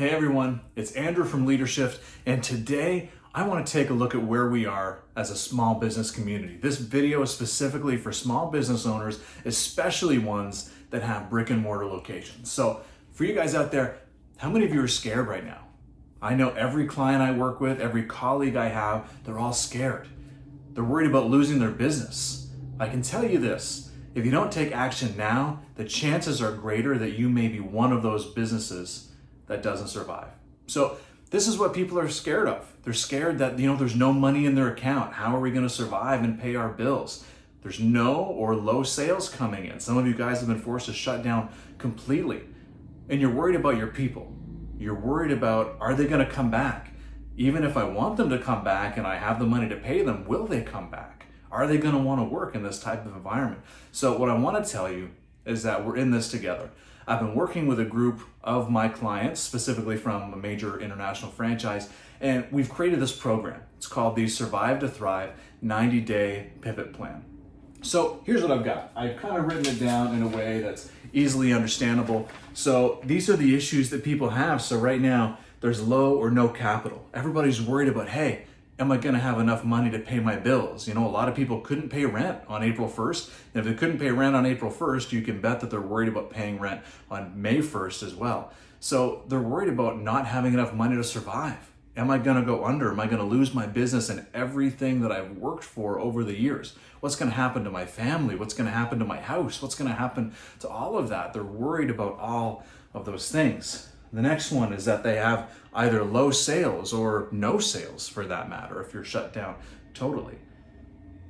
Hey everyone, it's Andrew from Leadershift, and today I want to take a look at where we are as a small business community. This video is specifically for small business owners, especially ones that have brick and mortar locations. So for you guys out there, how many of you are scared right now? I know every client I work with, every colleague I have, they're all scared. They're worried about losing their business. I can tell you this, if you don't take action now, the chances are greater that you may be one of those businesses that doesn't survive. So this is what people are scared of. They're scared that, there's no money in their account. How are we going to survive and pay our bills? There's no or low sales coming in. Some of you guys have been forced to shut down completely. And you're worried about your people. You're worried about, are they going to come back? Even if I want them to come back and I have the money to pay them, will they come back? Are they going to want to work in this type of environment? So what I want to tell you is that we're in this together. I've been working with a group of my clients, specifically from a major international franchise, and we've created this program. It's called the Survive to Thrive 90-Day Pivot Plan. So here's what I've got. I've kind of written it down in a way that's easily understandable. So these are the issues that people have. So right now, there's low or no capital. Everybody's worried about, hey, am I going to have enough money to pay my bills? A lot of people couldn't pay rent on April 1st. And if they couldn't pay rent on April 1st, you can bet that they're worried about paying rent on May 1st as well. So they're worried about not having enough money to survive. Am I going to go under? Am I going to lose my business and everything that I've worked for over the years? What's going to happen to my family? What's going to happen to my house? What's going to happen to all of that? They're worried about all of those things. The next one is that they have either low sales or no sales, for that matter, if you're shut down totally.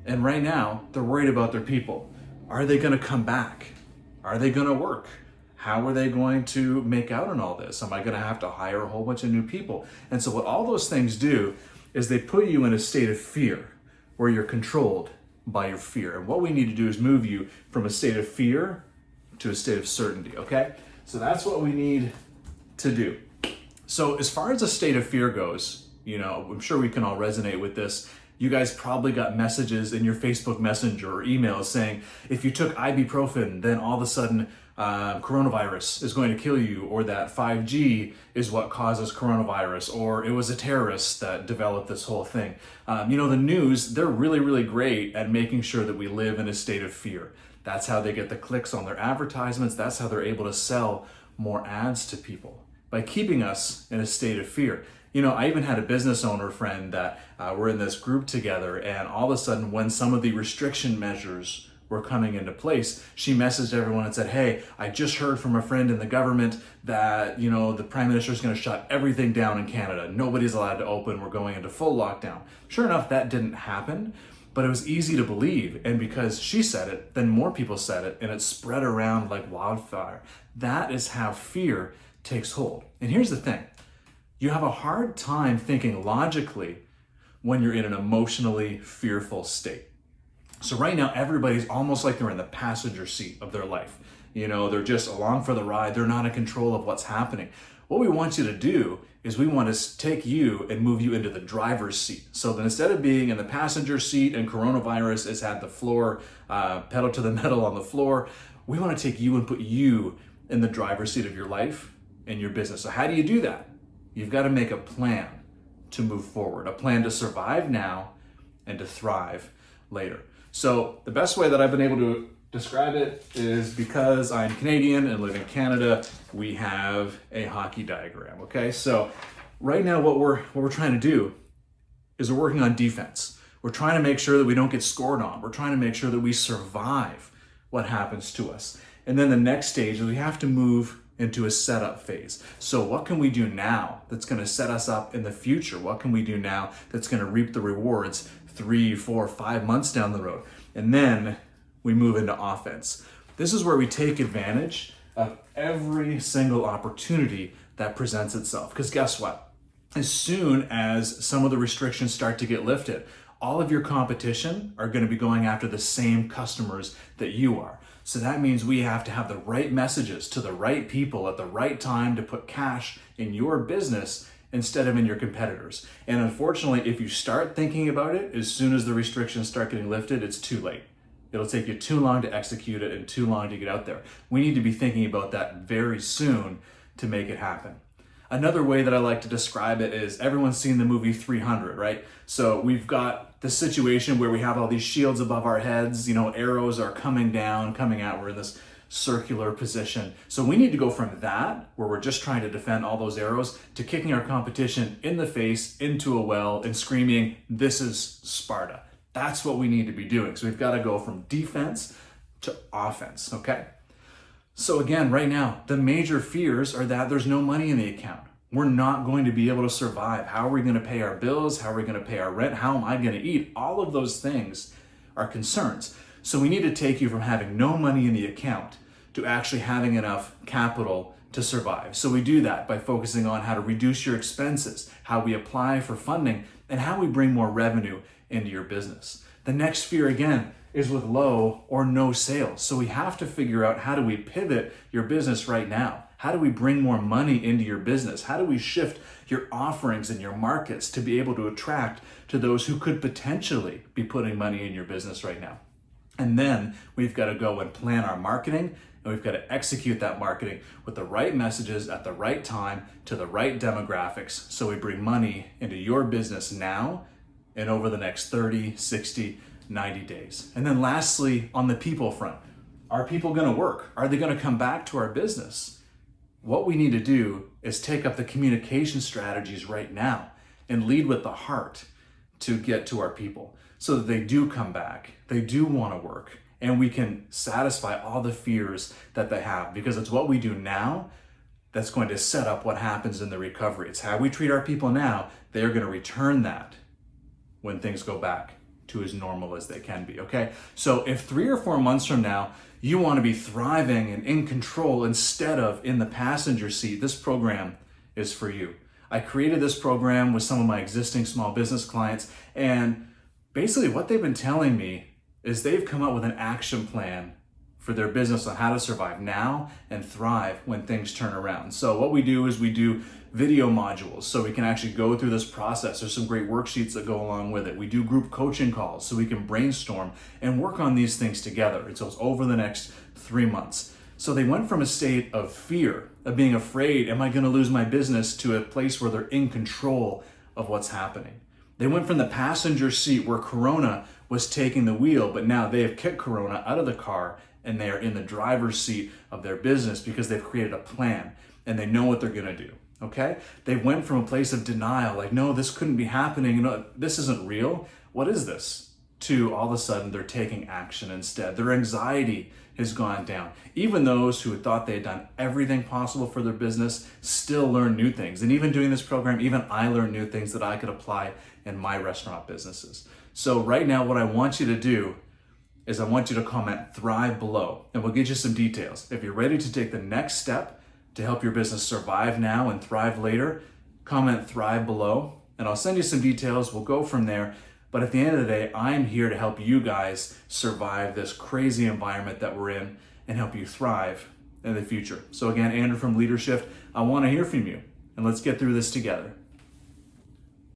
And right now, they're worried about their people. Are they going to come back? Are they going to work? How are they going to make out on all this? Am I going to have to hire a whole bunch of new people? And so what all those things do is they put you in a state of fear where you're controlled by your fear. And what we need to do is move you from a state of fear to a state of certainty, okay? So that's what we need to do. So as far as a state of fear goes, I'm sure we can all resonate with this. You guys probably got messages in your Facebook Messenger or emails saying, if you took ibuprofen, then all of a sudden coronavirus is going to kill you, or that 5G is what causes coronavirus, or it was a terrorist that developed this whole thing. The news, they're really, really great at making sure that we live in a state of fear. That's how they get the clicks on their advertisements. That's how they're able to sell more ads to people, by keeping us in a state of fear. I even had a business owner friend that we're in this group together, and all of a sudden when some of the restriction measures were coming into place, she messaged everyone and said, hey, I just heard from a friend in the government that, the Prime Minister is going to shut everything down in Canada. Nobody's allowed to open. We're going into full lockdown. Sure enough, that didn't happen, but it was easy to believe. And because she said it, then more people said it, and it spread around like wildfire. That is how fear takes hold. And here's the thing. You have a hard time thinking logically when you're in an emotionally fearful state. So right now, everybody's almost like they're in the passenger seat of their life. They're just along for the ride. They're not in control of what's happening. What we want you to do is we want to take you and move you into the driver's seat. So that instead of being in the passenger seat and coronavirus has had the floor, pedal to the metal on the floor, we want to take you and put you in the driver's seat of your life and your business. So how do you do that? You've got to make a plan to move forward, a plan to survive now and to thrive later. So the best way that I've been able to describe it is, because I'm Canadian and live in Canada, we have a hockey diagram, okay? So right now what we're trying to do is we're working on defense. We're trying to make sure that we don't get scored on. We're trying to make sure that we survive what happens to us. And then the next stage is we have to move into a setup phase. So what can we do now that's going to set us up in the future? What can we do now that's going to reap the rewards 3, 4, 5 months down the road? And then we move into offense. This is where we take advantage of every single opportunity that presents itself. Because guess what? As soon as some of the restrictions start to get lifted, all of your competition are going to be going after the same customers that you are. So that means we have to have the right messages to the right people at the right time to put cash in your business instead of in your competitors. And unfortunately, if you start thinking about it, as soon as the restrictions start getting lifted, it's too late. It'll take you too long to execute it and too long to get out there. We need to be thinking about that very soon to make it happen. Another way that I like to describe it is everyone's seen the movie 300, right? So we've got the situation where we have all these shields above our heads, arrows are coming down, coming out, we're in this circular position. So we need to go from that, where we're just trying to defend all those arrows, to kicking our competition in the face, into a well, and screaming, "This is Sparta." That's what we need to be doing. So we've got to go from defense to offense, okay? So again, right now, the major fears are that there's no money in the account. We're not going to be able to survive. How are we going to pay our bills? How are we going to pay our rent? How am I going to eat? All of those things are concerns. So we need to take you from having no money in the account to actually having enough capital to survive. So we do that by focusing on how to reduce your expenses, how we apply for funding, and how we bring more revenue into your business. The next fear, again, is with low or no sales. So we have to figure out, how do we pivot your business right now? How do we bring more money into your business? How do we shift your offerings and your markets to be able to attract to those who could potentially be putting money in your business right now? And then we've got to go and plan our marketing, and we've got to execute that marketing with the right messages at the right time to the right demographics, so we bring money into your business now and over the next 30, 60, 90 days. And then lastly, on the people front, are people going to work? Are they going to come back to our business? What we need to do is take up the communication strategies right now and lead with the heart to get to our people so that they do come back, they do want to work, and we can satisfy all the fears that they have, because it's what we do now that's going to set up what happens in the recovery. It's how we treat our people now. They're going to return that when things go back to as normal as they can be, okay? So if 3 or 4 months from now, you want to be thriving and in control instead of in the passenger seat, this program is for you. I created this program with some of my existing small business clients, and basically what they've been telling me is they've come up with an action plan for their business on how to survive now and thrive when things turn around. So what we do is we do video modules so we can actually go through this process. There's some great worksheets that go along with it. We do group coaching calls so we can brainstorm and work on these things together. And so it's over the next 3 months. So they went from a state of fear, of being afraid, am I going to lose my business, to a place where they're in control of what's happening. They went from the passenger seat where Corona was taking the wheel, but now they have kicked Corona out of the car and they are in the driver's seat of their business because they've created a plan and they know what they're going to do. Okay? They went from a place of denial, like, no, this couldn't be happening. This isn't real. What is this? To all of a sudden, they're taking action instead. Their anxiety has gone down. Even those who had thought they had done everything possible for their business still learn new things. And even doing this program, even I learned new things that I could apply in my restaurant businesses. So right now, what I want you to do is I want you to comment "Thrive" below, and we'll get you some details. If you're ready to take the next step to help your business survive now and thrive later, comment "Thrive" below, and I'll send you some details. We'll go from there. But at the end of the day, I'm here to help you guys survive this crazy environment that we're in and help you thrive in the future. So again, Andrew from Leadershift, I want to hear from you, and let's get through this together.